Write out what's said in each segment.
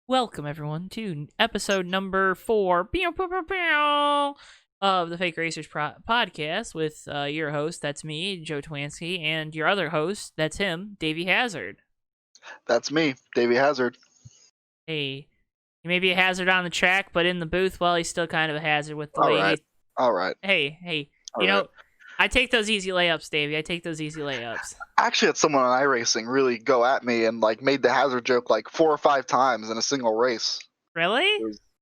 Welcome, everyone, to episode number 4 of the Fake Racers podcast with your host, that's me, Joe Twansky, and your other host, that's him, Davey Hazard. That's me, Davey Hazard. Hey, he may be a hazard on the track, but in the booth, well, he's still kind of a hazard with the way he... All right. Hey, you know, I take those easy layups, Davey. I take those easy layups. I actually had someone on iRacing really go at me and made the hazard joke 4 or 5 times in a single race. Really?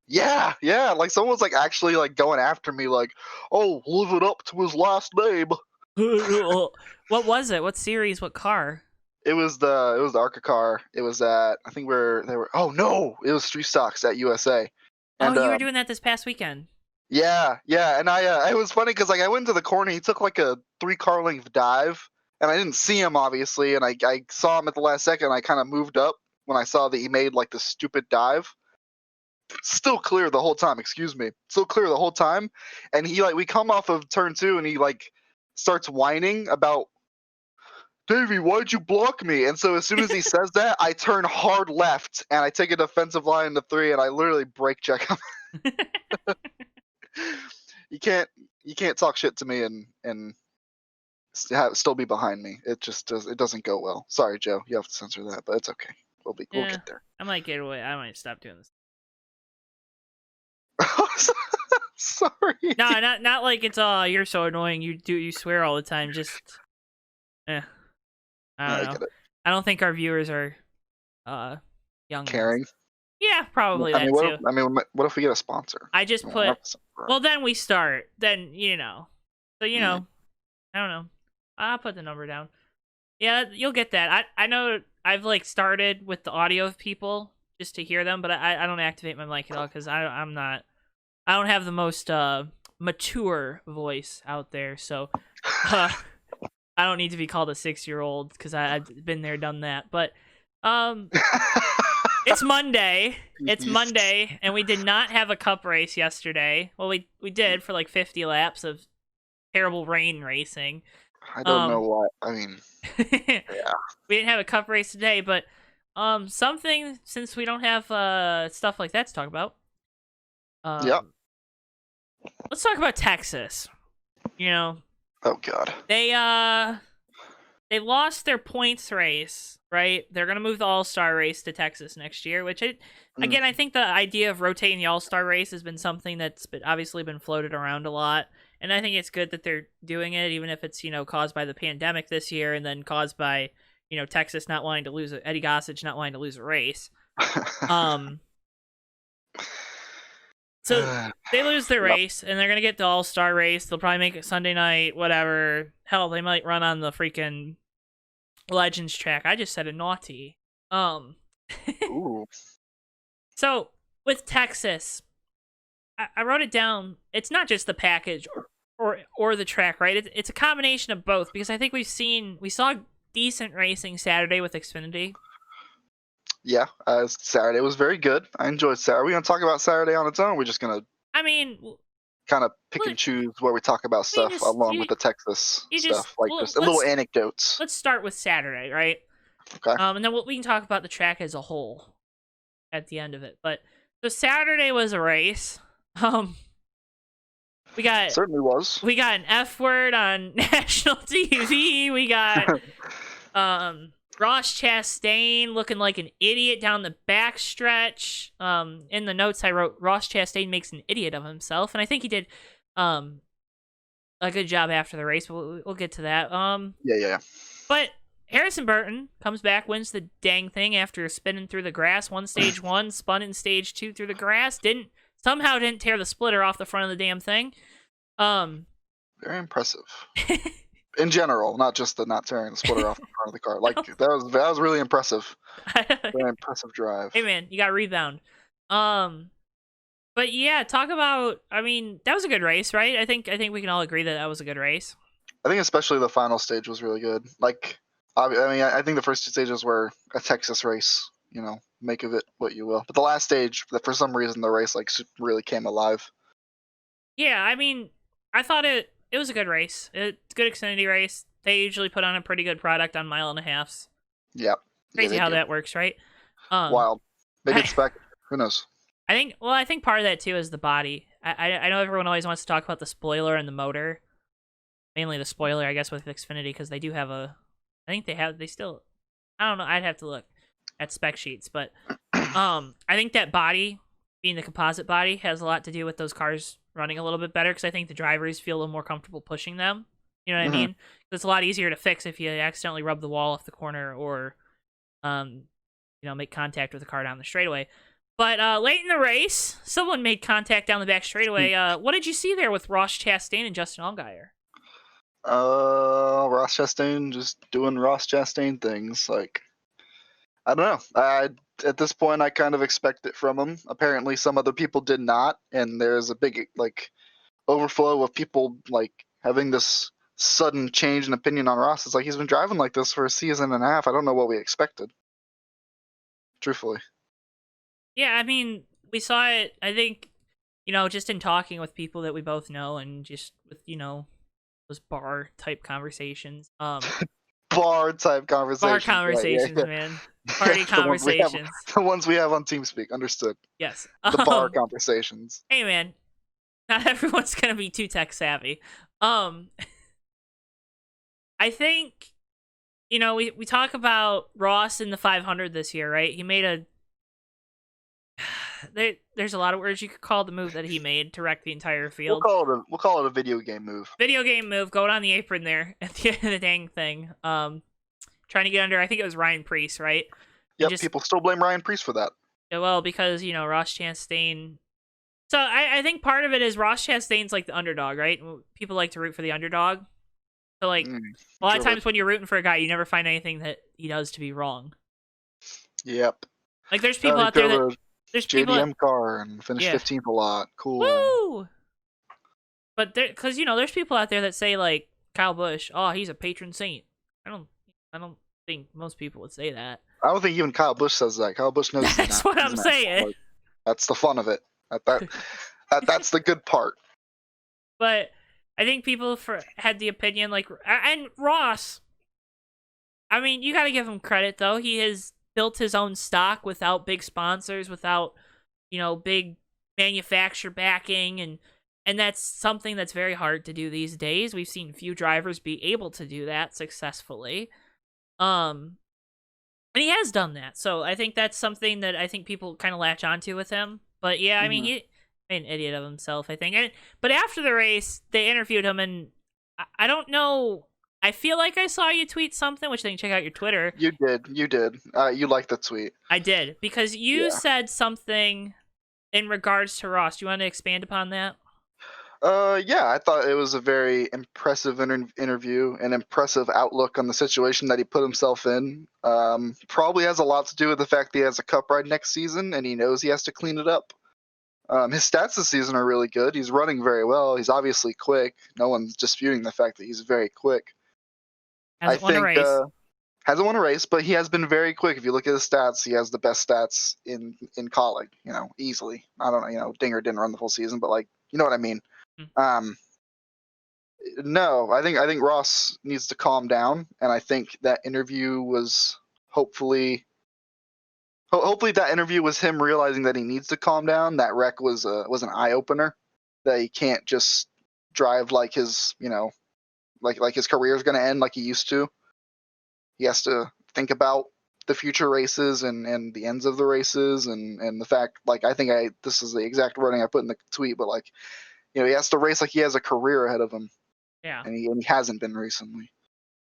Yeah. Like someone was actually going after me oh, live it up to his last name. What was it? What series? What car? It was the ARCA car. It was at it was Street Stocks at USA. And, you were doing that this past weekend. Yeah, and it was funny because I went to the corner. He took a 3-car length dive, and I didn't see him obviously, and I saw him at the last second. I kind of moved up when I saw that he made the stupid dive. Still clear the whole time. Still clear the whole time, and he we come off of turn 2, and he starts whining about, Davey, why'd you block me? And so as soon as he says that, I turn hard left and I take a defensive line into 3, and I literally brake check him. You can't talk shit to me and still be behind me. It doesn't go well. Sorry, Joe. You have to censor that, but it's okay. We'll get there. I might get away. I might stop doing this. Sorry. No, not like it's you're so annoying. You swear all the time. Just I don't know. I don't think our viewers are young. Caring. Yeah, probably that too. What if we get a sponsor? I just put. Well, then we start. Then So I don't know. I'll put the number down. Yeah, you'll get that. I know I've started with the audio of people just to hear them, but I don't activate my mic at all because I don't have the most mature voice out there, so I don't need to be called a 6-year-old because I've been there, done that. But it's Monday. It's Monday, and we did not have a cup race yesterday. Well, we did for 50 laps of terrible rain racing. I don't know why. Yeah. We didn't have a cup race today, but something, since we don't have stuff like that to talk about. Yep. Let's talk about Texas. Oh God. They lost their points race, right? They're gonna move the All-Star race to Texas next year, which again, I think the idea of rotating the All-Star race has been something that's obviously been floated around a lot, and I think it's good that they're doing it, even if it's caused by the pandemic this year, and then caused by Texas not wanting to lose Eddie Gossage not wanting to lose a race. So they lose their race, and they're going to get the All-Star race. They'll probably make it Sunday night, whatever. Hell, they might run on the freaking Legends track. I just said a naughty. Ooh. So, with Texas, I wrote it down. It's not just the package or the track, right? It's a combination of both, because I think we saw decent racing Saturday with Xfinity. Yeah, Saturday was very good. I enjoyed Saturday. Are we going to talk about Saturday on its own? Or are we just going to kind of pick and choose where we talk about stuff with the Texas stuff? Just little anecdotes. Let's start with Saturday, right? Okay. And then we can talk about the track as a whole at the end of it. But so Saturday was a race. Certainly was. We got an F word on national TV. We got Ross Chastain looking like an idiot down the backstretch. In the notes I wrote, Ross Chastain makes an idiot of himself, and I think he did a good job after the race, but we'll get to that. Yeah. But Harrison Burton comes back, wins the dang thing after spinning through the grass. Won stage 1, spun in stage 2 through the grass. Somehow didn't tear the splitter off the front of the damn thing. Very impressive. In general, not just the not tearing the splitter off the front of the car. That was really impressive. Very impressive drive. Hey man, you got rebound. But yeah, talk about. I mean, that was a good race, right? I think we can all agree that was a good race. I think especially the final stage was really good. I think the first 2 stages were a Texas race. Make of it what you will. But the last stage, for some reason, the race really came alive. Yeah, I mean, I thought it was a good race. It's a good Xfinity race. They usually put on a pretty good product on 1.5 miles. Yep. Crazy how that works, right? Wild. They did Who knows? I think part of that too is the body. I know everyone always wants to talk about the spoiler and the motor, mainly the spoiler, I guess, with Xfinity, because they do have I think they still, I don't know, I'd have to look at spec sheets, but I think that body, being the composite body, has a lot to do with those cars running a little bit better, because I think the drivers feel a little more comfortable pushing them. You know what I mean? It's a lot easier to fix if you accidentally rub the wall off the corner or, make contact with the car down the straightaway. But late in the race, someone made contact down the back straightaway. What did you see there with Ross Chastain and Justin Allgaier? Ross Chastain just doing Ross Chastain things. Like, I don't know. At this point, I kind of expect it from him. Apparently, some other people did not, and there's a big overflow of people having this sudden change in opinion on Ross. It's like he's been driving like this for a season and a half. I don't know what we expected. Truthfully. Yeah, I mean, we saw it, I think, just in talking with people that we both know and just with, those bar-type conversations. Bar-type conversations. Bar conversations, right, yeah. Man. Party conversations. The ones we have on TeamSpeak, understood. Yes. The bar conversations. Hey, man. Not everyone's going to be too tech-savvy. I think, we talk about Ross in the 500 this year, right? He made there's a lot of words you could call the move that he made to wreck the entire field. We'll call it a video game move. Video game move, going on the apron there at the end of the dang thing. Trying to get under, I think it was Ryan Preece, right? Yep, people still blame Ryan Preece for that. Yeah, well, because, Ross Chastain. So I think part of it is Ross Chastain's like the underdog, right? People like to root for the underdog. So a lot of times when you're rooting for a guy, you never find anything that he does to be wrong. Yep. Like there's people out there that there's JDM car and finished 15th a lot. Cool. Woo! But because there's people out there that say like Kyle Busch, oh, he's a patron saint. I don't think most people would say that. I don't think even Kyle Busch says that. Kyle Busch knows he's that's not, what I'm saying. Like, that's the fun of it. That's the good part. But I think people had the opinion and Ross. I mean, you got to give him credit though. He has built his own stock without big sponsors, without big manufacturer backing, and that's something that's very hard to do these days. We've seen few drivers be able to do that successfully. And he has done that. So I think that's something that I think people kind of latch onto with him. But yeah, I mean, he made an idiot of himself, I think. But after the race, they interviewed him, and I don't know. I feel like I saw you tweet something, which they can check out your Twitter. You did. You liked the tweet. I did, because you said something in regards to Ross. Do you want to expand upon that? Yeah, I thought it was a very impressive interview, an impressive outlook on the situation that he put himself in. Probably has a lot to do with the fact that he has a cup ride next season, and he knows he has to clean it up. His stats this season are really good. He's running very well. He's obviously quick. No one's disputing the fact that he's very quick. Hasn't won a race. Hasn't won a race, but he has been very quick. If you look at his stats, he has the best stats in college, easily. I don't know, Dinger didn't run the full season, but you know what I mean. No, I think Ross needs to calm down, and I think that interview was hopefully that interview was him realizing that he needs to calm down. That wreck was an eye opener, that he can't just drive like his like his career is going to end like he used to. He has to think about the future races and the ends of the races and the fact, I think this is the exact wording I put in the tweet, but he has to race like he has a career ahead of him. Yeah. And he hasn't been recently.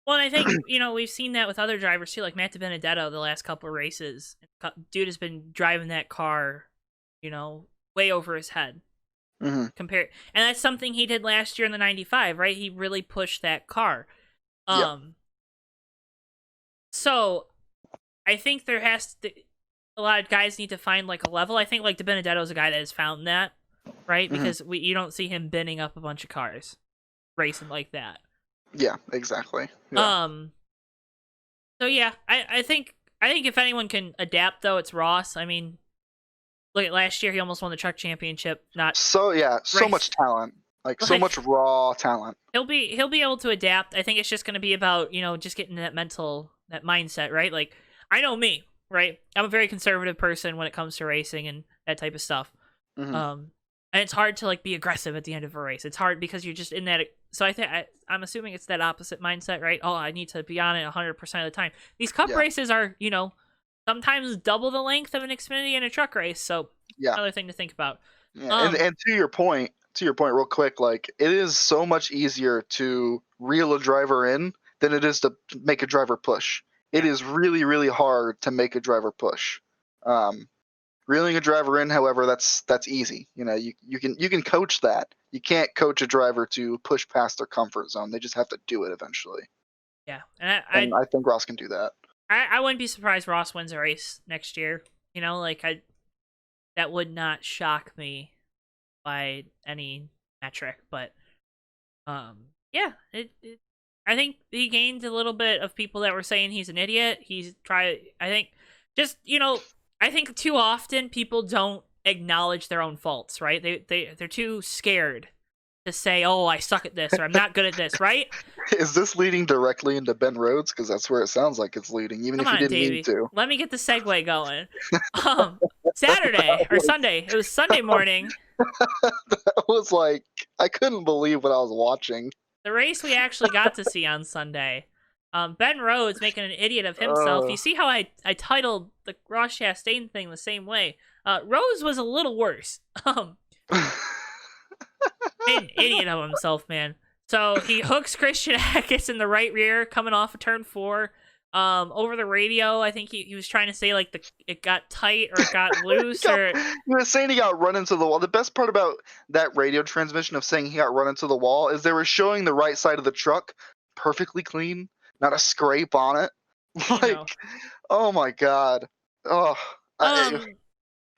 Well, and I think, we've seen that with other drivers too, like Matt DiBenedetto the last couple of races. Dude has been driving that car, way over his head. Mm-hmm. And that's something he did last year in the 95, right? He really pushed that car. So I think there has to, a lot of guys need to find a level. I think DiBenedetto's a guy that has found that, right? Because you don't see him binning up a bunch of cars racing like that. Yeah, exactly. Yeah. So yeah, I think if anyone can adapt though, it's Ross. I mean, look at last year, he almost won the truck championship. So much talent. So much raw talent. He'll be able to adapt. I think it's just going to be about, just getting that mindset, right? I know me. right? I'm a very conservative person when it comes to racing and that type of stuff. Mm-hmm. And it's hard to like be aggressive at the end of a race. It's hard because you're just in that. So I'm assuming it's that opposite mindset, right? Oh, I need to be on it 100% of the time. These cup races are, sometimes double the length of an Xfinity and a truck race. So another thing to think about. Yeah, and to your point, real quick, like it is so much easier to reel a driver in than it is to make a driver push. It is really, really hard to make a driver push. Reeling a driver in, however, that's easy. You can coach that. You can't coach a driver to push past their comfort zone. They just have to do it eventually. Yeah, and I think Ross can do that. I wouldn't be surprised Ross wins a race next year. That would not shock me by any metric, but yeah, I think he gained a little bit of people that were saying he's an idiot. I think too often people don't acknowledge their own faults, right? They're too scared to say, "Oh, I suck at this," or "I'm not good at this," right? Is this leading directly into Ben Rhodes? Because that's where it sounds like it's leading, even if you didn't Davey. mean to. Let me get the segue going. Saturday or Sunday. It was Sunday morning. That was like, I couldn't believe what I was watching. The race we actually got to see on Sunday. Ben Rhodes making an idiot of himself. You see how I titled the Ross Chastain thing the same way. Rhodes was a little worse. Made an idiot of himself, man. So he hooks Christian Eckes in the right rear coming off of turn 4. Over the radio, I think he was trying to say like it got tight or it got loose. He was saying he got run into the wall. The best part about that radio transmission of saying he got run into the wall is they were showing the right side of the truck perfectly clean, not a scrape on it. Oh my god. Oh.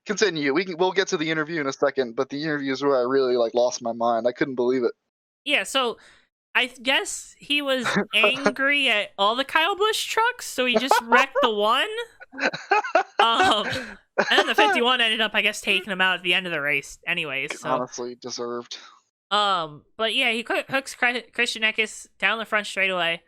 Continue. We'll get to the interview in a second, but the interview is where I really lost my mind. I couldn't believe it. Yeah, so I guess he was angry at all the Kyle Busch trucks, so he just wrecked the one. And then the 51 ended up, I guess, taking him out at the end of the race anyways. So. Honestly, deserved. But yeah, he hooks Christian Eckes down the front straightaway.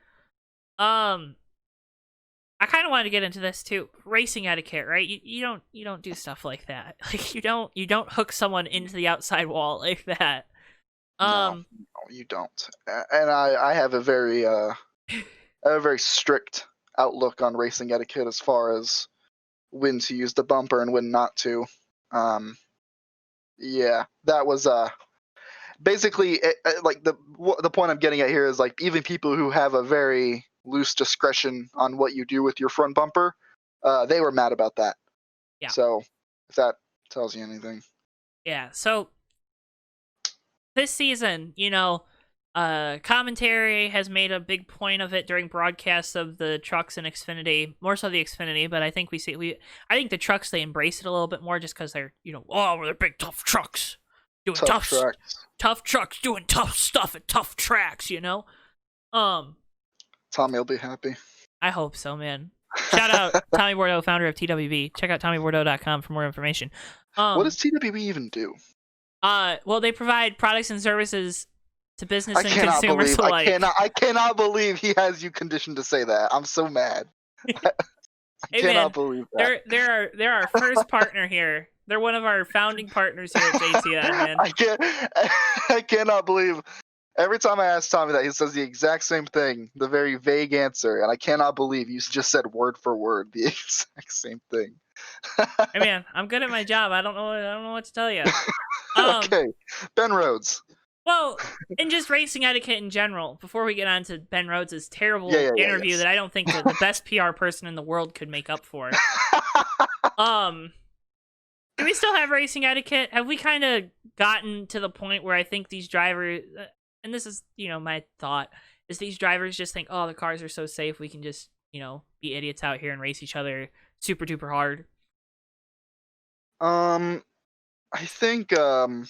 I kind of wanted to get into this too. Racing etiquette, right? You don't do stuff like that. Like you don't hook someone into the outside wall like that. No, you don't. And I have a very strict outlook on racing etiquette as far as when to use the bumper and when not to. Yeah, that was basically the point I'm getting at here is even people who have a very loose discretion on what you do with your front bumper, they were mad about that. Yeah. So if that tells you anything. Yeah. So this season, commentary has made a big point of it during broadcasts of the trucks and Xfinity, more so the Xfinity, but I think I think the trucks, they embrace it a little bit more just because they're, they're big tough trucks doing tough trucks doing tough stuff at tough tracks, Tommy will be happy. I hope so, man. Shout out Tommy Bordeaux, founder of TWB. Check out TommyBordeaux.com for more information. What does TWB even do? Well, they provide products and services to business and consumers alike. I cannot believe he has you conditioned to say that. I'm so mad. I cannot believe that. They're our first partner here. They're one of our founding partners here at JTN, man. I cannot believe. Every time I ask Tommy that, he says the exact same thing, the very vague answer, and I cannot believe you just said word for word the exact same thing. Hey man, I'm good at my job. I don't know what to tell you. Okay, Ben Rhodes. Well, and just racing etiquette in general. Before we get on to Ben Rhodes' terrible interview that I don't think the best PR person in the world could make up for. Do we still have racing etiquette? Have we kind of gotten to the point where I think these drivers, and this is, my thought, is these drivers just think, oh, the cars are so safe, we can just, be idiots out here and race each other super duper hard? I think, let me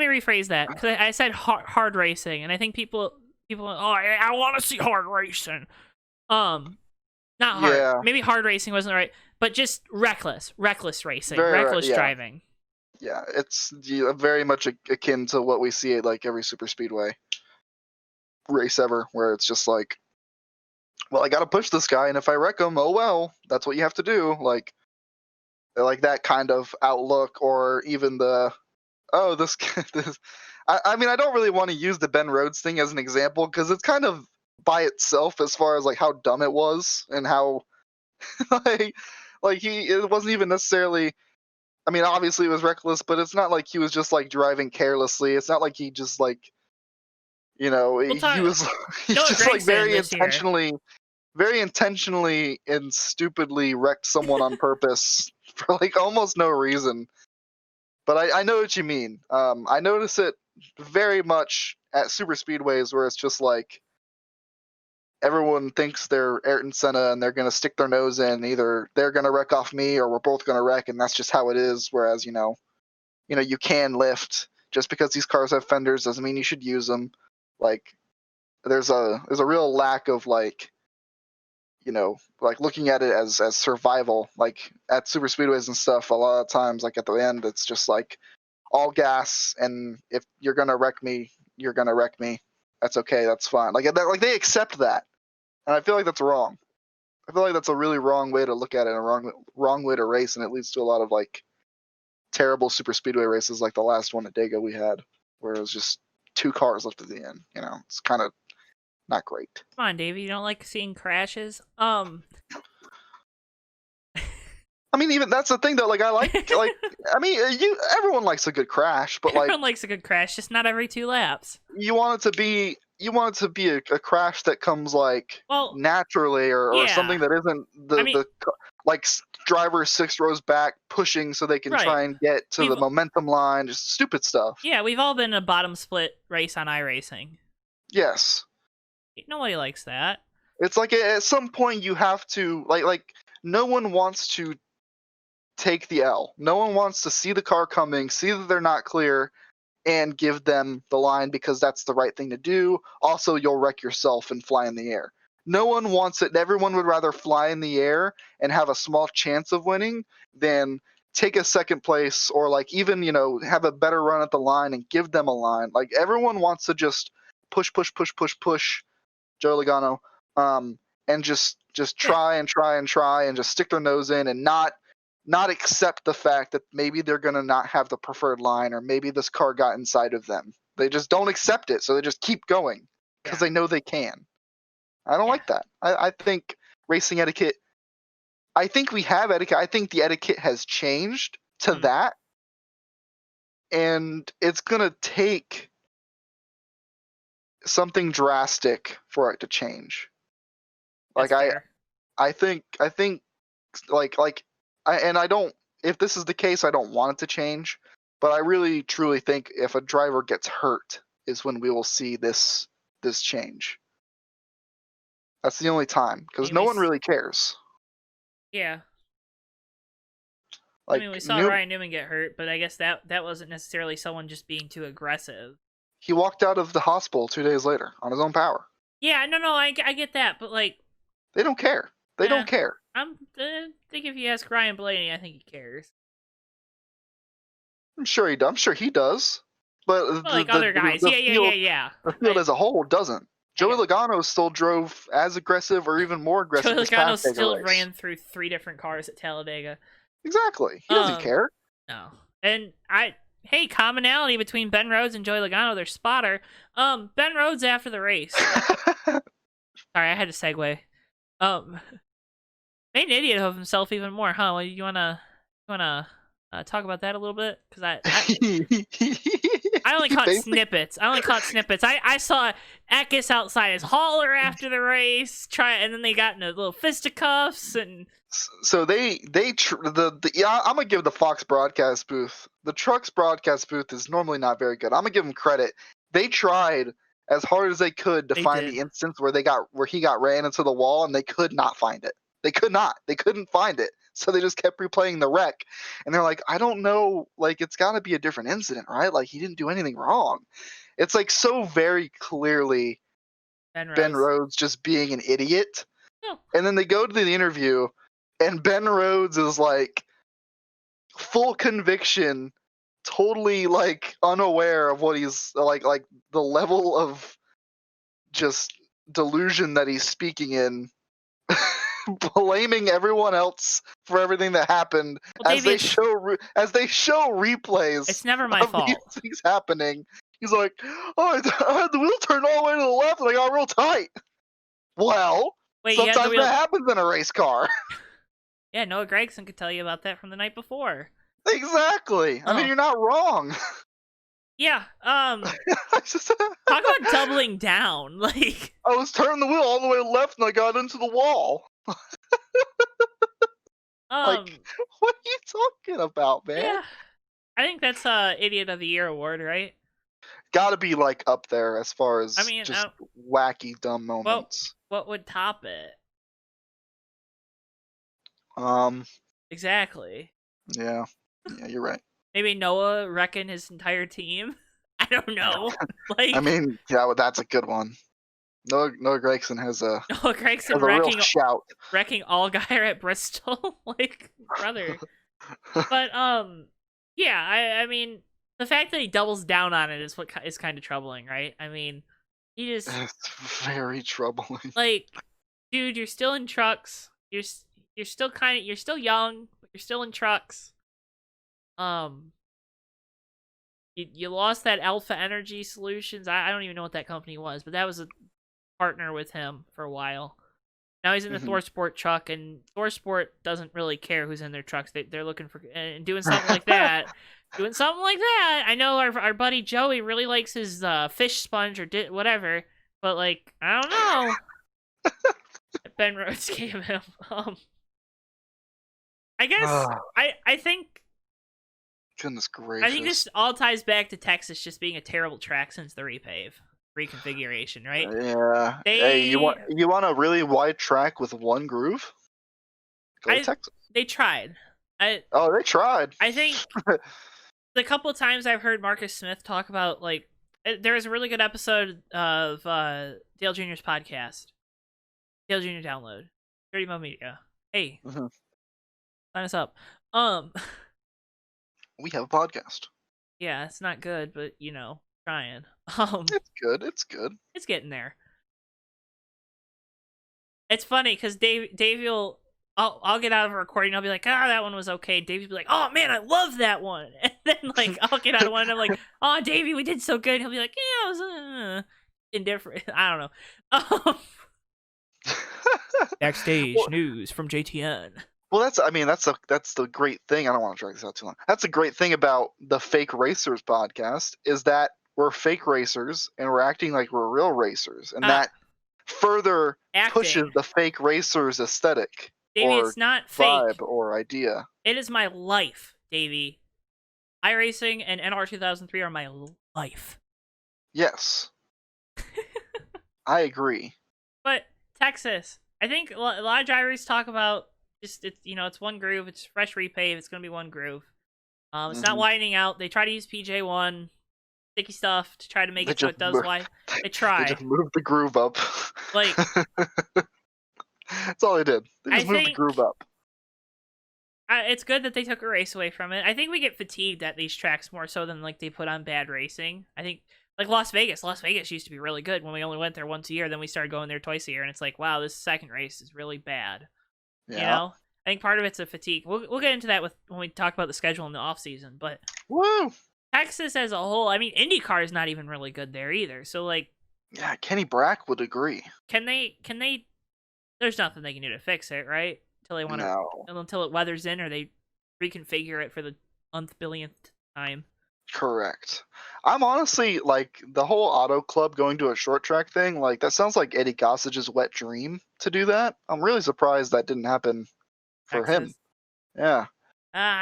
rephrase that, because I said hard racing, and I think people, I want to see hard racing. Not hard. Yeah. Maybe hard racing wasn't right, but just reckless racing, reckless driving. Yeah, it's very much akin to what we see at every super speedway race ever, where it's just well, I got to push this guy, and if I wreck him, oh well, that's what you have to do. Like that kind of outlook, or even the this this. I mean, I don't really want to use the Ben Rhodes thing as an example because it's kind of by itself as far as like how dumb it was and how like it wasn't even necessarily. I mean, obviously it was reckless, but it's not like he was just like driving carelessly. It's not like he just like he was he know what just like Greg's saying this year. very intentionally and stupidly wrecked someone on purpose for like almost no reason. But I know what you mean. I notice it very much at super speedways where it's just like everyone thinks they're Ayrton Senna and they're gonna stick their nose in. Either they're gonna wreck off me or we're both gonna wreck, and that's just how it is. Whereas you can lift. Just because these cars have fenders doesn't mean you should use them. Like there's a real lack of like looking at it as survival. Like at super speedways and stuff, a lot of times like at the end it's just like all gas, and if you're gonna wreck me, you're gonna wreck me. That's okay. That's fine. Like they accept that, and I feel like that's wrong. I feel like that's a really wrong way to look at it, and a wrong way to race, and it leads to a lot of like terrible super speedway races, like the last one at Dago we had, where it was just 2 cars left at the end. It's kind of not great. Come on, Davey, you don't like seeing crashes? I mean, even that's the thing though. Like, I like. I mean, everyone likes a good crash, but like, everyone likes a good crash, just not every 2 laps. you want it to be a crash that comes like naturally, or something that isn't the like driver 6 rows back pushing so they can try and get to the momentum line. Just stupid stuff. Yeah, we've all been in a bottom split race on iRacing. Yes. Nobody likes that. It's like at some point you have to like no one wants to take the L. No one wants to see the car coming, see that they're not clear, and give them the line because that's the right thing to do. Also, you'll wreck yourself and fly in the air. No one wants it. Everyone would rather fly in the air and have a small chance of winning than take a second place, or like even have a better run at the line and give them a line. Like everyone wants to just push Joe Logano, and just try and just stick their nose in and not accept the fact that maybe they're going to not have the preferred line, or maybe this car got inside of them. They just don't accept it, so they just keep going because they know they can. I don't like that. I think racing etiquette, I think we have etiquette. I think the etiquette has changed to that, and it's going to take something drastic for it to change. Like I think I don't, if this is the case, I don't want it to change, but I really truly think if a driver gets hurt is when we will see this change. That's the only time, because no one really cares. Yeah. Like, I mean, we saw Ryan Newman get hurt, but I guess that wasn't necessarily someone just being too aggressive. He walked out of the hospital 2 days later on his own power. Yeah, no, I get that, but like, they don't care. They don't care. I think if you ask Ryan Blaney, I think he cares. I'm sure he does. But like other guys, yeah. The field as a whole doesn't. Joey Logano still drove as aggressive or even more aggressive. Joey Logano still ran through 3 different cars at Talladega. Exactly. He doesn't care. No. And hey, commonality between Ben Rhodes and Joey Logano, their spotter. Ben Rhodes after the race. Sorry, I had to segue. Made an idiot of himself even more, huh? Well, you wanna talk about that a little bit? Because I only caught snippets. I saw Eckes outside his hauler after the race, and then they got into little fisticuffs, and so I'm gonna give the Fox broadcast booth, the Trucks broadcast booth is normally not very good. I'm gonna give them credit. They tried as hard as they could to find the instance where he got ran into the wall, and they could not find it. They couldn't find it. So they just kept replaying the wreck. And they're like, I don't know, like, it's got to be a different incident, right? Like, he didn't do anything wrong. It's like so very clearly Ben Rhodes just being an idiot. Oh. And then they go to the interview, and Ben Rhodes is like full conviction, totally like unaware of what he's like the level of just delusion that he's speaking in, blaming everyone else for everything that happened Well, as Davey, they show replays it's never my of fault. these things happening. He's like, "Oh, I had the wheel turned all the way to the left, and I got real tight." Well, Wait, you had the sometimes wheel... that happens in a race car. Yeah, Noah Gragson could tell you about that from the night before. Exactly. I mean, you're not wrong. Yeah. I just, Talk about doubling down. Like, I was turning the wheel all the way left, and I got into the wall. Like, what are you talking about, man? Yeah. I think that's Idiot of the Year award, right? Gotta be like up there as far as I mean, just wacky, dumb moments. What would top it? Exactly. Yeah, you're right. Maybe Noah wrecking his entire team. I don't know. Like, I mean, yeah, well, that's a good one. Noah Gragson has a Noah Gragson real shout. wrecking Allgaier at Bristol. Like, brother. But yeah. I mean, the fact that he doubles down on it is what is kind of troubling, right? I mean, he just... It's very troubling. Like, dude, you're still in trucks. You're still you're still young, but you're still in trucks. You lost that Alpha Energy Solutions. I don't even know what that company was, but that was a partner with him for a while. Now he's in the Thor Sport truck, and Thor Sport doesn't really care who's in their trucks. They're looking for and doing something like that. Doing something like that. I know our buddy Joey really likes his fish sponge or whatever, but like, I don't know. Ben Rhodes gave him. I guess I think. Goodness gracious! I think this all ties back to Texas just being a terrible track since the reconfiguration, right? Yeah. Hey, you want a really wide track with one groove? Go to Texas. They tried. They tried. I think the couple of times I've heard Marcus Smith talk about, like, there was a really good episode of Dale Jr.'s podcast. Dale Jr. Download. 30 Mo Media. Hey. Sign us up. We have a podcast. Yeah, it's not good, but trying. It's good. It's good. It's getting there. It's funny because Davey will... I'll get out of a recording and I'll be like, that one was okay. Davey will be like, oh man, I love that one. And then like I'll get out of one and I'm like, oh Davey, we did so good. And he'll be like, yeah, it was indifferent. I don't know. Backstage news from JTN. Well, that's the great thing. I don't want to drag this out too long. That's a great thing about the Fake Racers podcast is that we're fake racers and we're acting like we're real racers, and that further pushes the fake racers aesthetic. Davey, it's not fake. Vibe or idea. It is my life, Davey. iRacing and NR 2003 are my life. Yes. I agree. But Texas, I think a lot of drivers talk about just it's one groove. It's fresh repave. It's gonna be one groove. It's not widening out. They try to use PJ1 sticky stuff to try to make it so it does wide. They try. They just moved the groove up. Like, that's all they did. They just moved the groove up. It's good that they took a race away from it. I think we get fatigued at these tracks more so than like they put on bad racing. I think like Las Vegas. Las Vegas used to be really good when we only went there once a year. Then we started going there twice a year, and it's like, wow, this second race is really bad. Yeah. I think part of it's a fatigue. We'll get into that when we talk about the schedule in the off season. But woo, Texas as a whole. I mean, Indycar is not even really good there either. So like, yeah, Kenny Brack would agree. Can they? There's nothing they can do to fix it, right? Until it weathers in, or they reconfigure it for the billionth time. Correct. I'm honestly like the whole auto club going to a short track thing. Like that sounds like Eddie Gossage's wet dream to do that. I'm really surprised that didn't happen for him. Yeah,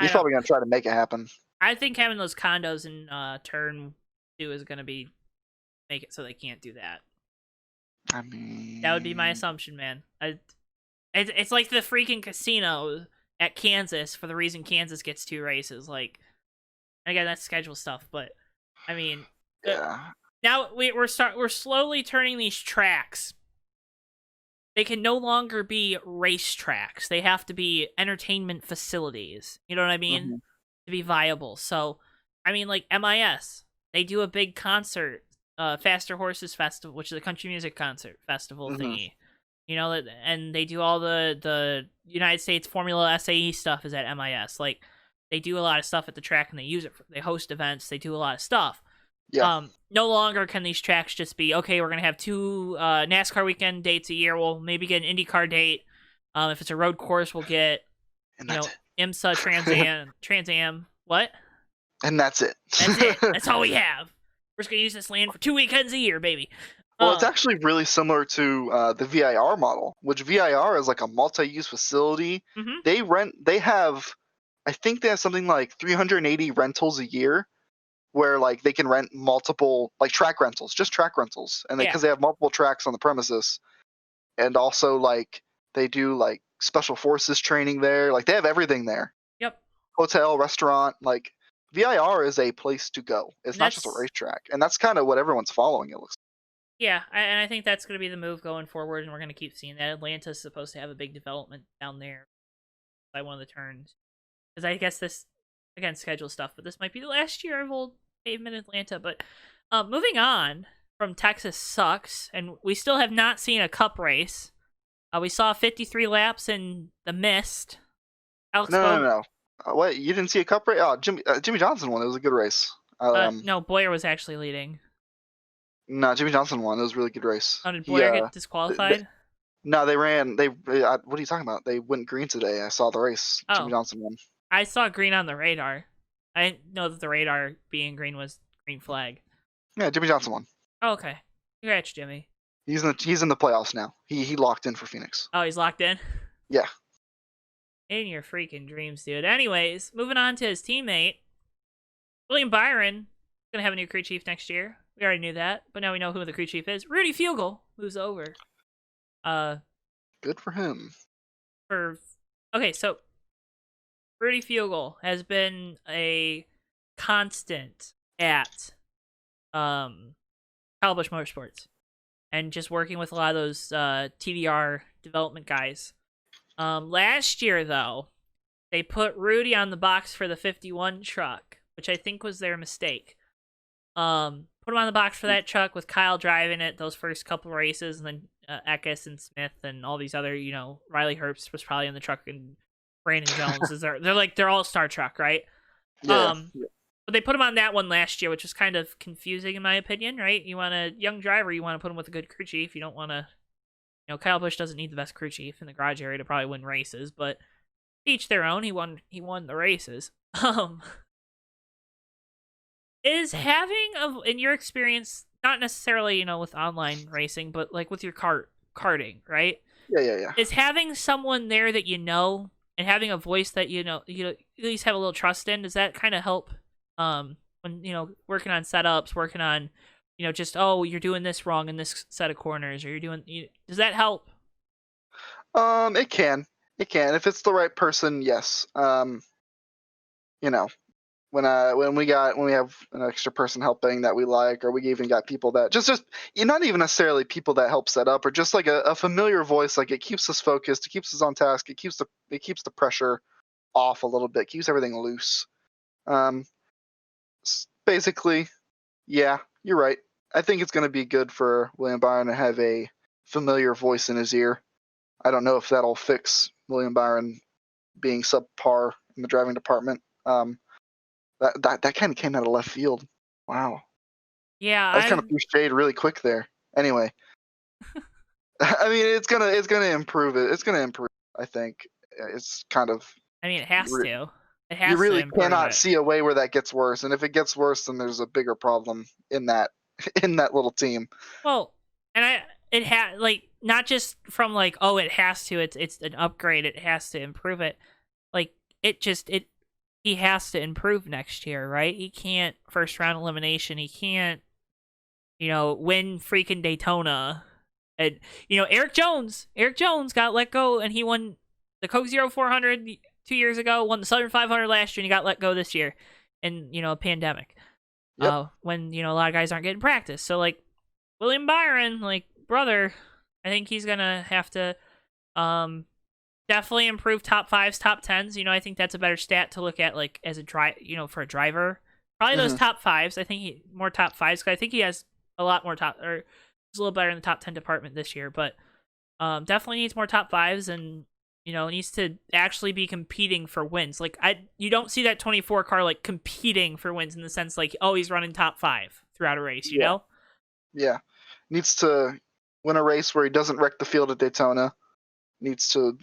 he's probably gonna try to make it happen. I think having those condos in turn 2 is gonna make it so they can't do that. I mean, that would be my assumption, man. It's like the freaking casino at Kansas for the reason Kansas gets 2 races. Like, again, that's schedule stuff, but I mean, yeah. Now we're slowly turning these tracks. They can no longer be race tracks. They have to be entertainment facilities. You know what I mean? To be viable. So, I mean, like MIS, they do a big concert Faster Horses Festival, which is a country music concert festival Mhm. thingy. And they do all the United States Formula SAE stuff is at MIS. Like, they do a lot of stuff at the track, and they host events. They do a lot of stuff. Yeah. No longer can these tracks just be, okay, we're gonna have 2 NASCAR weekend dates a year. We'll maybe get an IndyCar date. If it's a road course, we'll get And that's it. IMSA Trans Am. What? And that's it. That's it. That's all we have. We're just gonna use this land for 2 weekends a year, baby. Well, it's actually really similar to the VIR model, which VIR is like a multi-use facility. Mhm. I think they have something like 380 rentals a year, where like they can rent multiple like track rentals, just track rentals, and because they have multiple tracks on the premises, and also like they do like special forces training there. Like they have everything there. Yep. Hotel, restaurant, like VIR is a place to go. It's not just a racetrack, and that's kind of what everyone's following. It looks. Yeah, and I think that's going to be the move going forward, and we're going to keep seeing that. Atlanta's supposed to have a big development down there by one of the turns. Because I guess this, again, schedule stuff, but this might be the last year of Old Pavement Atlanta. But moving on from Texas sucks, and we still have not seen a cup race. We saw 53 laps in the mist. No. What, you didn't see a cup race? Oh, Jimmie Johnson won. It was a good race. No, Boyer was actually leading. No, Jimmie Johnson won. It was a really good race. Oh, did Boyer get disqualified? No, they ran. What are you talking about? They went green today. I saw the race. Oh. Jimmie Johnson won. I saw green on the radar. I didn't know that the radar being green was green flag. Yeah, Jimmie Johnson won. Oh, okay. Congrats, Jimmy. He's in the playoffs now. He locked in for Phoenix. Oh, he's locked in? Yeah. In your freaking dreams, dude. Anyways, moving on to his teammate. William Byron gonna have a new crew chief next year. We already knew that, but now we know who the crew chief is. Rudy Fugle moves over. Good for him. Okay, so Rudy Fugle has been a constant at Kyle Busch Motorsports, and just working with a lot of those TDR development guys. Last year, though, they put Rudy on the box for the 51 truck, which I think was their mistake. Put him on the box for that truck with Kyle driving it those first couple races, and then Eckes and Smith and all these other, Riley Herbst was probably in the truck, and Brandon Jones is they're like their all-star truck, right? Yeah. But they put him on that one last year, which was kind of confusing in my opinion, right? You want a young driver, you want to put him with a good crew chief. You don't want to, Kyle Busch doesn't need the best crew chief in the garage area to probably win races, but each their own. He won the races. Is having in your experience, not necessarily, with online racing, but like with your karting, right? Yeah. Is having someone there that and having a voice that you at least have a little trust in, does that kind of help when working on setups, working on just you're doing this wrong in this set of corners, or does that help? It can if it's the right person. Yes. When we have an extra person helping that we like, or we even got people that just not even necessarily people that help set up, or just like a familiar voice, like it keeps us focused, it keeps us on task, it keeps the pressure off a little bit, keeps everything loose. Basically, yeah, you're right. I think it's going to be good for William Byron to have a familiar voice in his ear. I don't know if that'll fix William Byron being subpar in the driving department. That kind of came out of left field. Wow. Yeah, I was kind of threw shade really quick there. Anyway, I mean, it's gonna improve it. It's gonna improve. I think it's kind of. I mean, it has to. It has. You really to cannot see a way where that gets worse, and if it gets worse, then there's a bigger problem in that little team. Well, and it has not just from it has to. It's an upgrade. It has to improve it. He has to improve next year, right? He can't first round elimination. He can't, win freaking Daytona. And Eric Jones got let go, and he won the Coke Zero 400 2 years ago, won the Southern 500 last year, and he got let go this year, in a pandemic. Yep. When a lot of guys aren't getting practice. So William Byron, brother, I think he's gonna have to definitely improve top 5s, top 10s. I think that's a better stat to look at as a for a driver. Probably those top 5s. I think more top 5s, because I think he has a lot more top, or was a little better in the top 10 department this year, but definitely needs more top 5s, and needs to actually be competing for wins. Like you don't see that 24 car like competing for wins in the sense like, oh, he's running top 5 throughout a race, you know? Yeah. Needs to win a race where he doesn't wreck the field at Daytona. Needs to,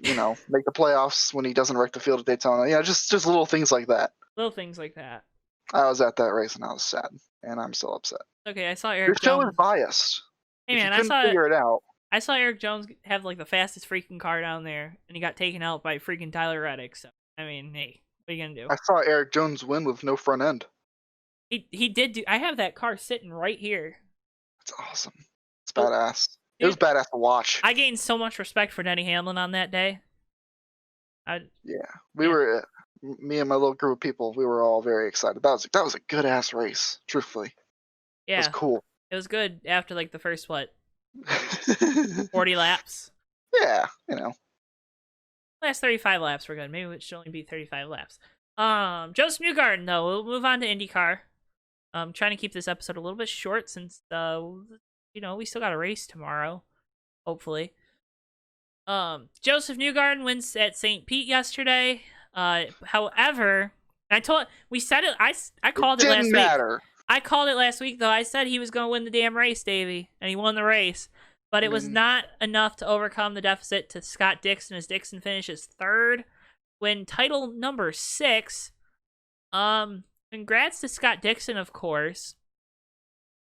make the playoffs when he doesn't wreck the field at Daytona. Just little things like that. Little things like that. I was at that race and I was sad, and I'm still upset. Okay, I saw Eric Your show Jones. is biased. Hey man, I couldn't figure it out. I saw Eric Jones have like the fastest freaking car down there, and he got taken out by freaking Tyler Reddick. So I mean, hey, what are you gonna do? I saw Eric Jones win with no front end. He did do. I have that car sitting right here. That's awesome. It's badass. Dude, it was badass to watch. I gained so much respect for Denny Hamlin on that day. We were, me and my little group of people, we were all very excited. That was a good ass race, truthfully. Yeah, it was cool. It was good after like the first 40 laps. Yeah, Last 35 laps were good. Maybe it should only be 35 laps. Joseph Newgarden though. We'll move on to IndyCar. I'm trying to keep this episode a little bit short since we still got a race tomorrow, hopefully. Joseph Newgarden wins at St. Pete yesterday. However, we said it. I called it last week. I called it last week though. I said he was going to win the damn race, Davey, and he won the race. But it was not enough to overcome the deficit to Scott Dixon, as Dixon finishes third, win title number 6. Congrats to Scott Dixon, of course.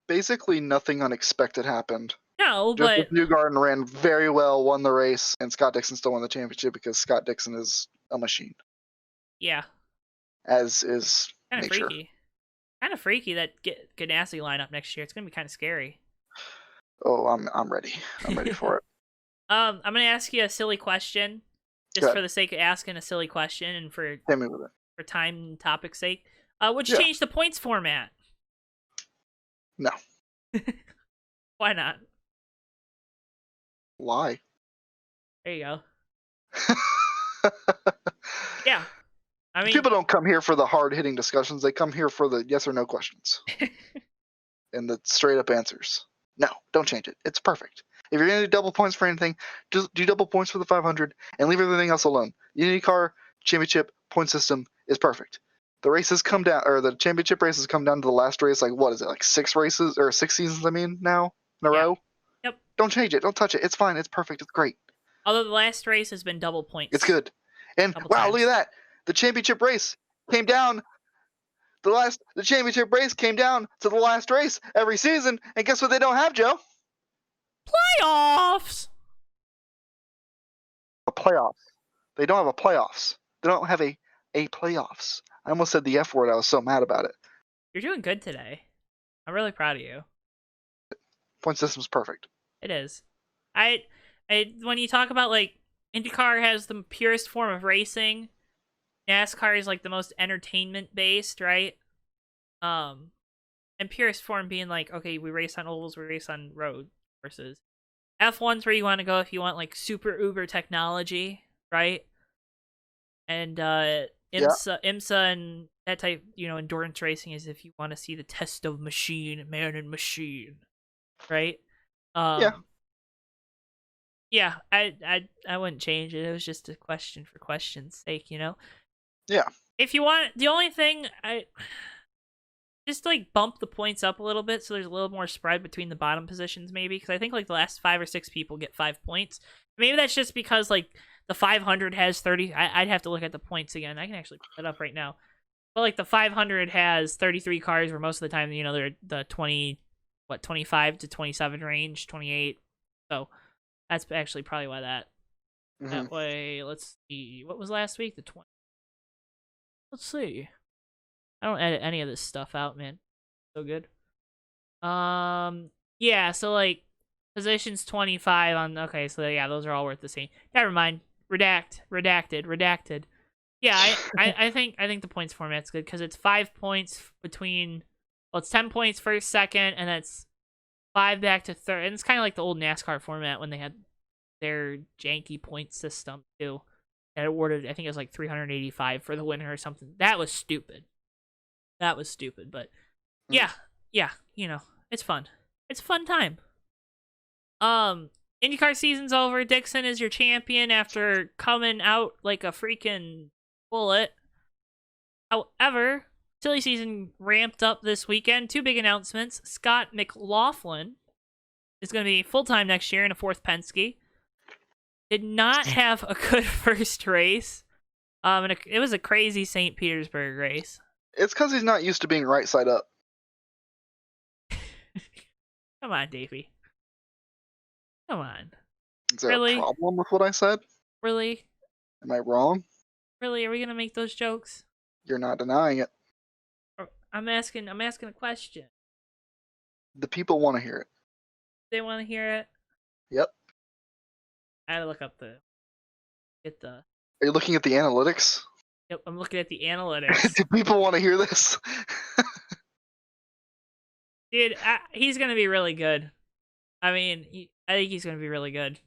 Basically, nothing unexpected happened. No, but Newgarden ran very well, won the race, and Scott Dixon still won the championship because Scott Dixon is a machine. Yeah. As is kind of nature. Freaky. Kind of freaky that Ganassi lineup next year. It's gonna be kind of scary. Oh, I'm ready. I'm ready for it. I'm gonna ask you a silly question, just for the sake of asking a silly question, and for hit me with it. For time and topic's sake. Would you change the points format? No. Why not? Why? There you go. Yeah. I mean, people don't come here for the hard-hitting discussions. They come here for the yes or no questions. And the straight-up answers. No, don't change it. It's perfect. If you're going to do double points for anything, just do double points for the 500 and leave everything else alone. The IndyCar championship point system is perfect. The races come down, or the championship races come down to the last race. Like, what is it? Like 6 races or 6 seasons? I mean, now in a row. Yep. Don't change it. Don't touch it. It's fine. It's perfect. It's great. Although the last race has been double points. It's good. And wow, look at that. The championship race came down. The championship race came down to the last race every season, and guess what they don't have, Joe? Playoffs. A playoffs. They don't have a playoffs. They don't have a playoffs. I almost said the F word. I was so mad about it. You're doing good today. I'm really proud of you. Point system's perfect. It is. When you talk about like IndyCar has the purest form of racing, NASCAR is like the most entertainment based, right? And purest form being like, okay, we race on ovals, we race on road courses. F1's where you want to go if you want like super uber technology, right? And IMSA and that type, endurance racing is if you want to see the test of machine, man and machine, right? Yeah, I wouldn't change it. It was just a question for question's sake, Yeah. If you want, the only thing just like bump the points up a little bit so there's a little more spread between the bottom positions, maybe, because I think like the last 5 or 6 people get 5 points. Maybe that's just because like the 500 has 30. I'd have to look at the points again. I can actually put it up right now. But like the 500 has 33 cars, where most of the time they're the 25 to 27 range, 28. So that's actually probably why that. Mm-hmm. That way, let's see. What was last week? The 20. Let's see. I don't edit any of this stuff out, man. So good. Yeah, so like positions 25 on. Okay, so yeah, those are all worth the same. Never mind. Redacted. Yeah, I think the points format's good because it's 5 points between. Well, it's 10 points first, second, and that's 5 back to third. And it's kind of like the old NASCAR format when they had their janky point system too. And awarded, I think it was like 385 for the winner or something. That was stupid. But yeah, it's fun. It's a fun time. IndyCar season's over. Dixon is your champion after coming out like a freaking bullet. However, silly season ramped up this weekend. 2 big announcements. Scott McLaughlin is going to be full-time next year in a 4th Penske. Did not have a good first race. And it was a crazy St. Petersburg race. It's because he's not used to being right side up. Come on, Davey. Come on. Is there Really? a problem with what I said? Really? Am I wrong? Really? Are we going to make those jokes? You're not denying it. I'm asking a question. The people want to hear it. They want to hear it? Yep. I had to look up Are you looking at the analytics? Yep, I'm looking at the analytics. Do people want to hear this? Dude, he's going to be really good. I mean, I think he's going to be really good.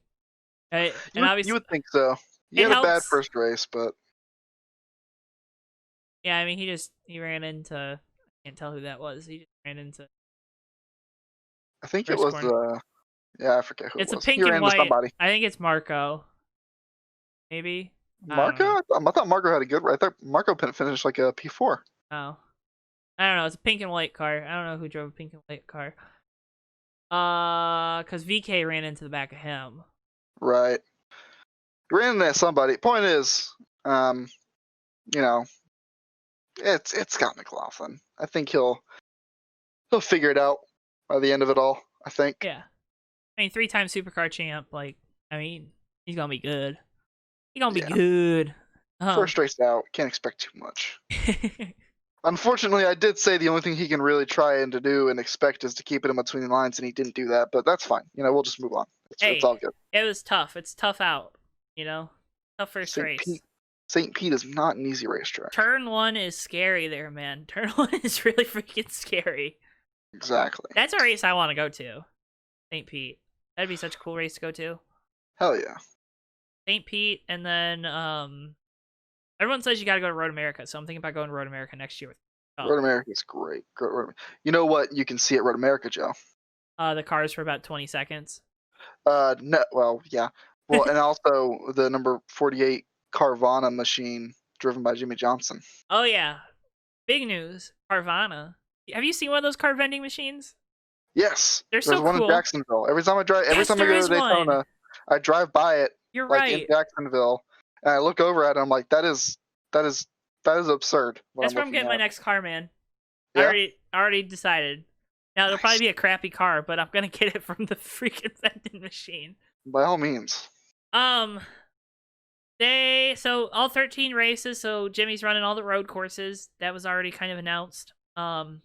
And obviously, you would think so. He had a bad first race, but... Yeah, I mean, he ran into... I can't tell who that was. He just ran into... I think it was... yeah, I forget who it was. It's a pink and white. I think it's Marco. Maybe? Marco? I thought Marco had a good... I thought Marco finished like a P4. Oh. I don't know. It's a pink and white car. I don't know who drove a pink and white car. Because VK ran into the back of him. Right. He ran into somebody. Point is, it's Scott McLaughlin. I think he'll figure it out by the end of it all, I think. Yeah. I mean, 3-time Supercar champ. Like, I mean, he's going to be good. He's going to be good. First race out. Can't expect too much. Unfortunately, I did say the only thing he can really try and to do and expect is to keep it in between the lines, and he didn't do that, but that's fine. We'll just move on. It's all good. It was tough. It's tough out, Tough first race. St. Pete is not an easy racetrack. Turn 1 is scary there, man. Turn 1 is really freaking scary. Exactly. That's a race I want to go to. St. Pete. That'd be such a cool race to go to. Hell yeah. St. Pete, and then, everyone says you gotta go to Road America, so I'm thinking about going to Road America next year. Road America is great. You know what you can see at Road America, Joe? The cars for about 20 seconds. No, well, yeah. Well, and also the number 48 Carvana machine driven by Jimmie Johnson. Oh, yeah. Big news. Carvana. Have you seen one of those car vending machines? Yes. There's so cool. In Jacksonville. Every time I go to Daytona, I drive by it. You're right. In Jacksonville, and I look over at it, I'm like, that is absurd. That's where I'm getting my next car, man. Yeah? I already decided. Now, it'll probably be a crappy car, but I'm going to get it from the freaking vending machine. By all means. So all 13 races, so Jimmy's running all the road courses. That was already kind of announced. Obviously,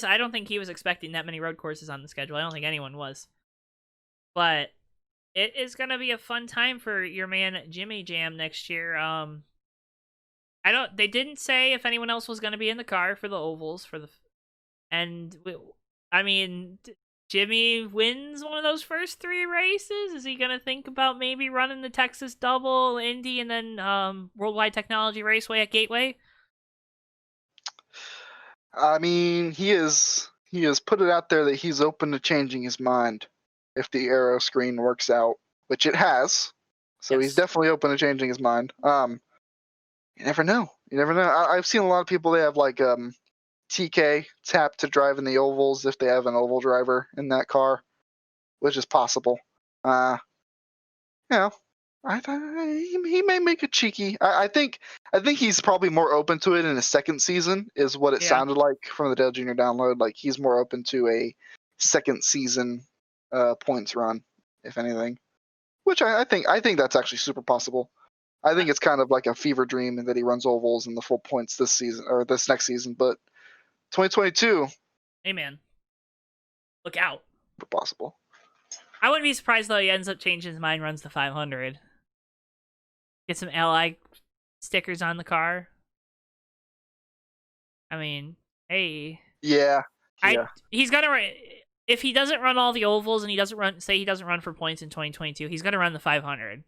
I don't think he was expecting that many road courses on the schedule. I don't think anyone was. But it is going to be a fun time for your man Jimmie Jam next year. They didn't say if anyone else was going to be in the car for the ovals Jimmy wins one of those first 3 races. Is he going to think about maybe running the Texas Double, Indy, and then Worldwide Technology Raceway at Gateway? I mean, he has put it out there that he's open to changing his mind if the aero screen works out, which it has. So yes. He's definitely open to changing his mind. You never know. I've seen a lot of people, they have like TK tap to drive in the ovals if they have an oval driver in that car, which is possible. He may make it cheeky. I think he's probably more open to it in his second season, is what it sounded like from the Dale Jr. download. Like he's more open to a second season points run, if anything. Which I think that's actually super possible. I think it's kind of like a fever dream that he runs ovals in the full points this season or this next season, but 2022. Hey man, look out! Possible. I wouldn't be surprised though. He ends up changing his mind, runs the 500. Get some LI stickers on the car. I mean, hey. Yeah. He's gonna. If he doesn't run all the ovals and he doesn't run for points in 2022, he's gonna run the 500.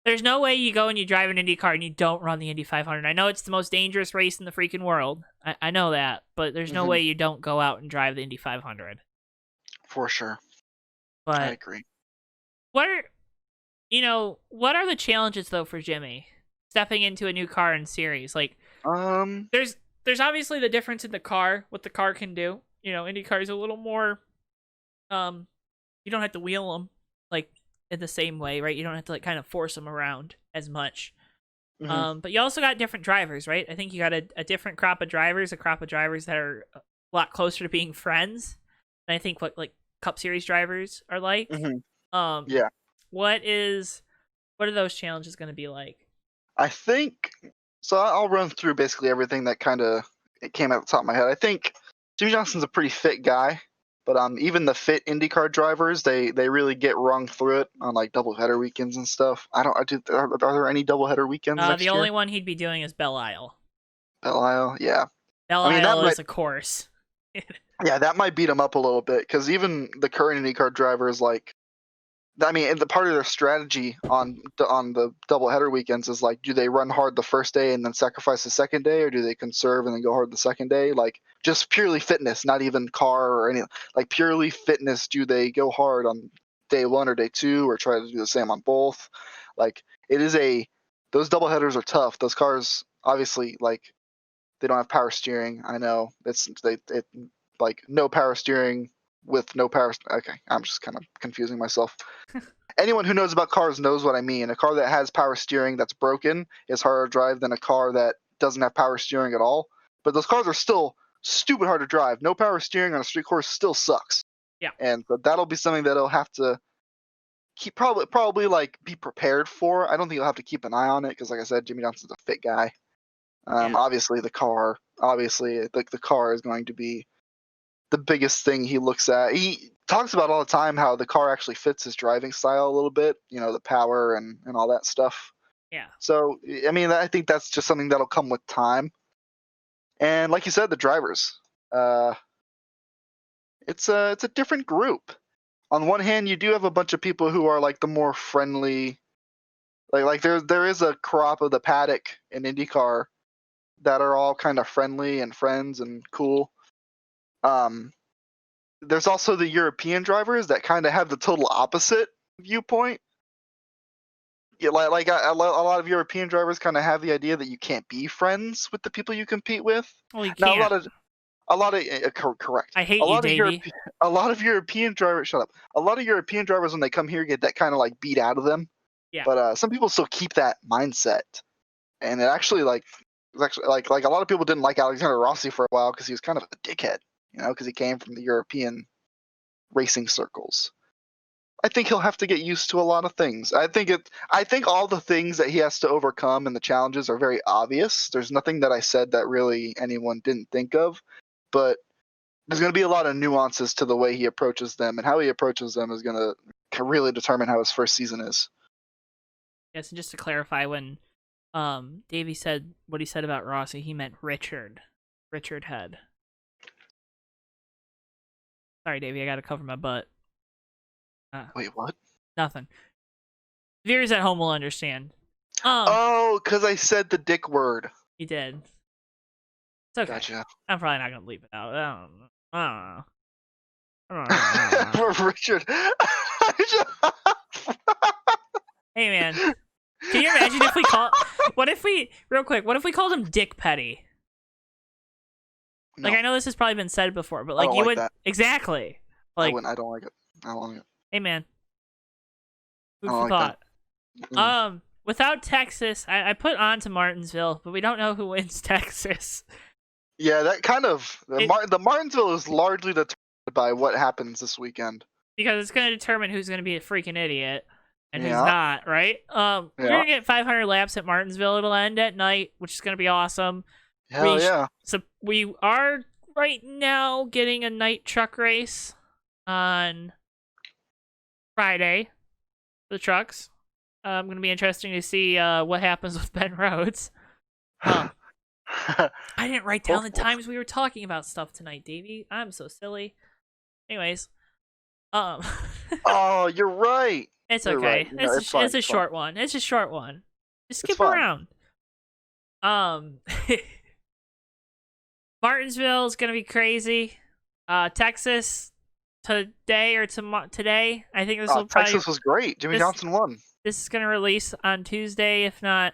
There's no way you go and you drive an IndyCar and you don't run the Indy 500. I know it's the most dangerous race in the freaking world. I know that, but there's no way you don't go out and drive the Indy 500. For sure. But I agree. what are the challenges though for Jimmie stepping into a new car in series? Like, there's obviously the difference in the car, what the car can do. IndyCar is a little more, you don't have to wheel them like in the same way, right? You don't have to like kind of force them around as much. But you also got different drivers, right? I think you got a different crop of drivers, a crop of drivers that are a lot closer to being friends than I think what like Cup Series drivers are like. Yeah. What are those challenges going to be like? I think so. I'll run through basically everything that kind of it came out the top of my head. I think Jimmie Johnson's a pretty fit guy, but even the fit IndyCar drivers, they really get rung through it on like doubleheader weekends and stuff. Are there any doubleheader weekends next the year? only one he'd be doing is Belle Isle. Belle Isle, yeah. Belle Isle is a course. Yeah, that might beat him up a little bit because even the current IndyCar drivers, like, I mean, the part of their strategy on the doubleheader weekends is like, do they run hard the first day and then sacrifice the second day, or do they conserve and then go hard the second day? Like, just purely fitness, not even car or any, like purely fitness. Do they go hard on day one or day two, or try to do the same on both? Like, those doubleheaders are tough. Those cars, obviously, like, they don't have power steering. I know like no power steering with no power. Okay, I'm just kind of confusing myself. Anyone who knows about cars knows what I mean. A car that has power steering that's broken is harder to drive than a car that doesn't have power steering at all. But those cars are still stupid hard to drive. No power steering on a street course still sucks. Yeah. And but that'll be something that he'll have to keep probably like be prepared for. I don't think he'll have to keep an eye on it because, like I said, Jimmie Johnson's a fit guy. Obviously the car is going to be the biggest thing he looks at. He talks about all the time how the car actually fits his driving style a little bit, the power and all that stuff. Yeah. So, I mean, I think that's just something that'll come with time. And like you said, the drivers, it's a different group. On one hand, you do have a bunch of people who are like the more friendly, like there is a crop of the paddock in IndyCar that are all kind of friendly and friends and cool. There's also the European drivers that kind of have the total opposite viewpoint. Yeah, like a lot of European drivers kind of have the idea that you can't be friends with the people you compete with. Well, you can't. Correct. I hate you, Davey. A lot of European drivers. Shut up. A lot of European drivers, when they come here, get that kind of like beat out of them. Yeah. But some people still keep that mindset, and it actually like a lot of people didn't like Alexander Rossi for a while because he was kind of a dickhead, because he came from the European racing circles. I think he'll have to get used to a lot of things. I think all the things that he has to overcome and the challenges are very obvious. There's nothing that I said that really anyone didn't think of, but there's going to be a lot of nuances to the way he approaches them, and how he approaches them is going to really determine how his first season is. Yes, and just to clarify, when Davey said what he said about Rossi, he meant Richard Head. Sorry, Davey, I gotta cover my butt. Wait, what? Nothing. Viewers at home will understand. Because I said the dick word. You did. It's okay. Gotcha. I'm probably not gonna bleep it out. I don't know. Richard. Hey, man. Can you imagine if we what if we called him Dick Petty? No. Like, I know this has probably been said before, but like, you would that. Exactly. Like, I don't like it. I don't like it. Hey, man. Food for like thought. That. Without Texas, I put on to Martinsville, but we don't know who wins Texas. Yeah, that kind of the Martinsville is largely determined by what happens this weekend. Because it's going to determine who's going to be a freaking idiot and who's not, right? We're going to get 500 laps at Martinsville. It'll end at night, which is going to be awesome. Hell yeah. So we are right now getting a night truck race on Friday for the trucks. Going to be interesting to see what happens with Ben Rhodes. I didn't write down the times we were talking about stuff tonight, Davey. I'm so silly. Anyways, Oh, you're right. It's You're okay. right. You know, it's fine. It's a It's fine. short one. It's a short one. Just It's skip fine. around. Martinsville is gonna be crazy. Texas today or tomorrow. Today, I think this will probably. Texas was great. Jimmie Johnson won. This is gonna release on Tuesday, if not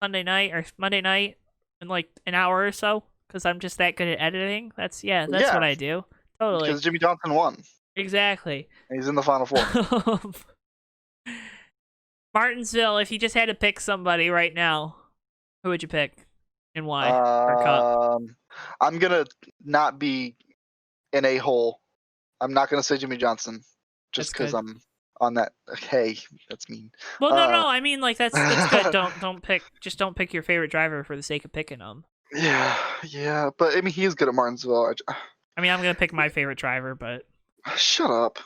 Sunday night or Monday night, in like an hour or so. Because I'm just that good at editing. That's what I do. Totally. Because Jimmie Johnson won. Exactly. And he's in the Final Four. Martinsville, if you just had to pick somebody right now, who would you pick and why? For Cup? I'm gonna not be an a-hole. I'm not gonna say Jimmie Johnson just because I'm on that. Hey, that's mean. Well, no. I mean, like that's good. Don't pick your favorite driver for the sake of picking them. Yeah. But I mean, he is good at Martinsville. I mean, I'm gonna pick my favorite driver, but shut up.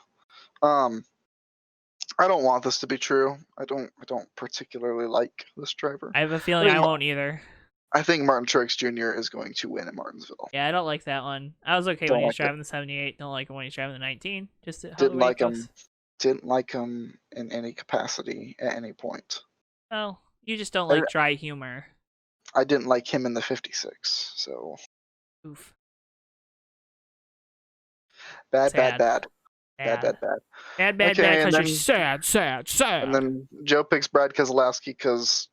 I don't want this to be true. I don't particularly like this driver. I have a feeling I won't either. I think Martin Truex Jr. is going to win at Martinsville. Yeah, I don't like that one. I was okay when he was driving the 78. Don't like him when he's driving the 19. Just didn't like him. Didn't like him in any capacity at any point. Well, you just don't like dry humor. I didn't like him in the 56. So. Oof. Bad. Bad, because you're sad. And then Joe picks Brad Keselowski because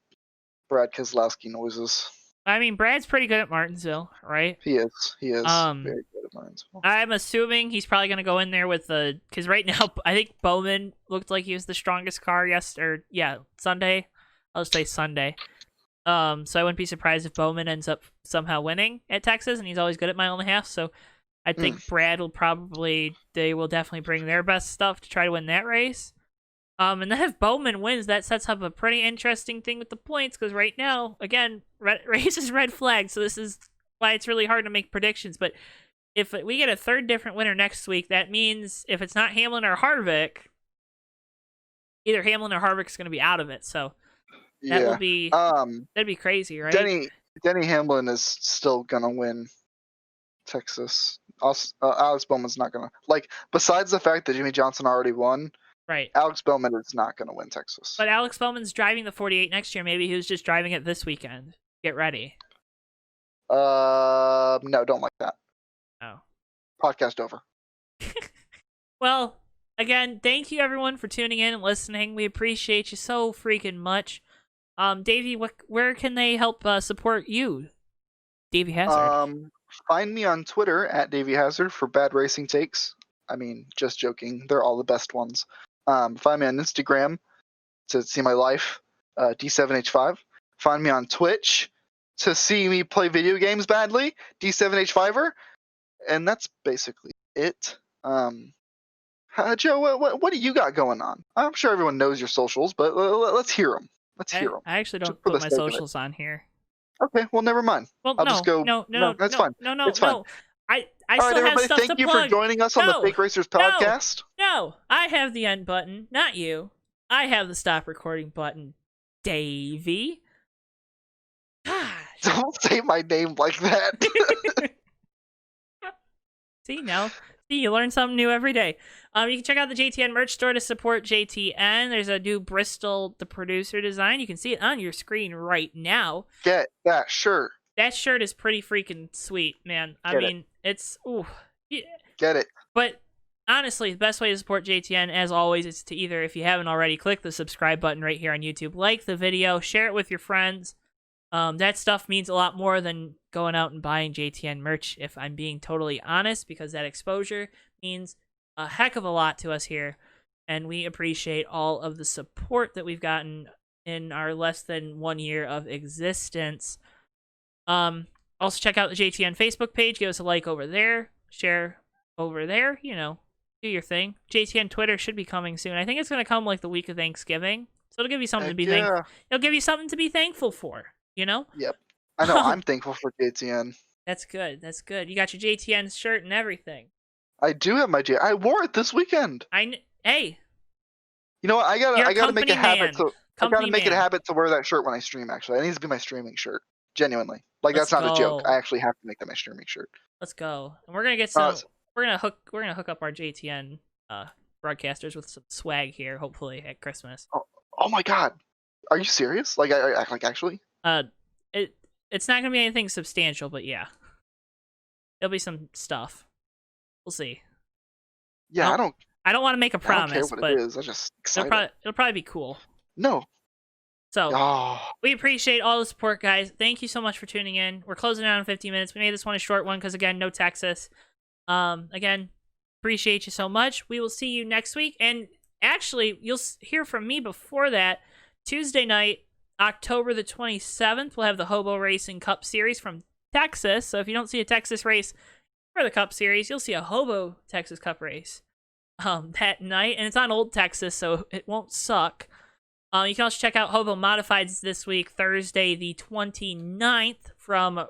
Brad Keselowski noises. I mean, Brad's pretty good at Martinsville, right? He is. Very good at Martinsville. I'm assuming he's probably going to go in there with because right now, I think Bowman looked like he was the strongest car Sunday. I'll just say Sunday. So I wouldn't be surprised if Bowman ends up somehow winning at Texas, and he's always good at mile and a half, so I think Brad will they will definitely bring their best stuff to try to win that race. And then if Bowman wins, that sets up a pretty interesting thing with the points, because right now, again, race is red flag, so this is why it's really hard to make predictions. But if we get a third different winner next week, that means if it's not Hamlin or Harvick, either Hamlin or Harvick's going to be out of it. So that will be that'd be crazy, right? Denny Hamlin is still going to win Texas. Alex Bowman's not going to. Besides the fact that Jimmie Johnson already won, right? Alex Bowman is not going to win Texas. But Alex Bowman's driving the 48 next year. Maybe he was just driving it this weekend. Get ready. No, don't like that. Oh. Podcast over. Well, again, thank you everyone for tuning in and listening. We appreciate you so freaking much. Davey, where can they help support you? Davey Hazard. Find me on Twitter at Davey Hazard for bad racing takes. I mean, just joking. They're all the best ones. Find me on Instagram to see my life, D7H5. Find me on Twitch to see me play video games badly, D7H5er. And that's basically it. Joe, what do you got going on? I'm sure everyone knows your socials, but let's hear them. I actually don't put my socials on here. Okay, well, never mind. Well, I'll just go. No, that's fine. It's fine. I all still right, have everybody, stuff thank to you plug. for joining us on the Fake Racers podcast. No, I have the end button, not you. I have the stop recording button, Davey. Don't say my name like that. See, you learn something new every day. You can check out the JTN merch store to support JTN. There's a new Bristol, the producer design. You can see it on your screen right now. Get that shirt. That shirt is pretty freaking sweet, man. It's yeah. Get it. But honestly, the best way to support JTN, as always, is to either, if you haven't already, click the subscribe button right here on YouTube, like the video, share it with your friends. That stuff means a lot more than going out and buying JTN merch, if I'm being totally honest, because that exposure means a heck of a lot to us here, and we appreciate all of the support that we've gotten in our less than 1 year of existence. Also check out the JTN Facebook page, give us a like over there, share over there, do your thing. JTN Twitter should be coming soon. I think it's going to come like the week of Thanksgiving, so it'll give you something to be thankful. It'll give you something to be thankful for, Yep. I know. I'm thankful for JTN. That's good. You got your JTN shirt and everything. I do have my I wore it this weekend. Hey. You know what? I gotta make a habit to. I gotta make it a man. habit to wear that shirt when I stream. Actually, it needs to be my streaming shirt. Genuinely, Let's that's not go. a joke. I actually have to make that my streaming shirt. Let's go. And we're gonna get some. We're gonna hook up our JTN broadcasters with some swag here, hopefully at Christmas. Oh my God, are you serious? Like, like actually? It's not gonna be anything substantial, but yeah, there'll be some stuff. We'll see. Yeah, I don't want to make a promise, I don't care what but it is. I'm just excited. it'll probably be cool. No. So we appreciate all the support, guys. Thank you so much for tuning in. We're closing out in 15 minutes. We made this one a short one because, again, no Texas. Again, appreciate you so much. We will see you next week. And actually, you'll hear from me before that. Tuesday night, October the 27th, we'll have the Hobo Racing Cup Series from Texas. So if you don't see a Texas race for the Cup Series, you'll see a Hobo Texas Cup race that night. And it's on Old Texas, so it won't suck. You can also check out Hobo Modifieds this week, Thursday the 29th, from, I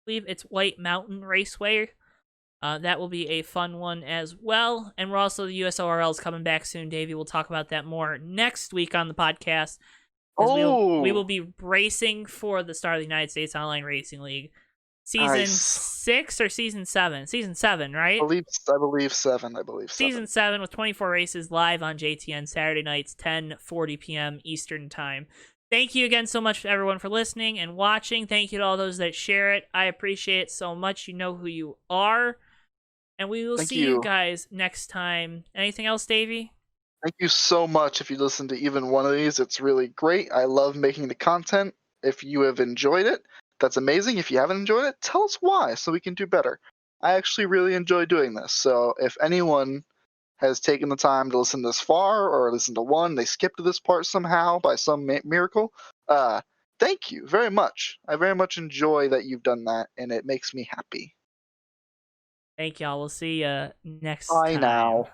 believe it's White Mountain Raceway. That will be a fun one as well. And we're also, the USORL is coming back soon. Davey will talk about that more next week on the podcast. We will be racing for the start of the United States Online Racing League. Season 6 or Season 7? Season 7, right? I believe 7. Season 7 with 24 races live on JTN Saturday nights, 10:40 p.m. Eastern Time. Thank you again so much, everyone, for listening and watching. Thank you to all those that share it. I appreciate it so much. You know who you are. And we will see you guys next time. Anything else, Davey? Thank you so much. If you listen to even one of these, it's really great. I love making the content. If you have enjoyed it, that's amazing. If you haven't enjoyed it, tell us why so we can do better. I actually really enjoy doing this. So if anyone has taken the time to listen this far or listen to one, they skipped to this part somehow by some miracle, thank you very much. I very much enjoy that you've done that, and it makes me happy. Thank y'all. We'll see you next time. Bye now.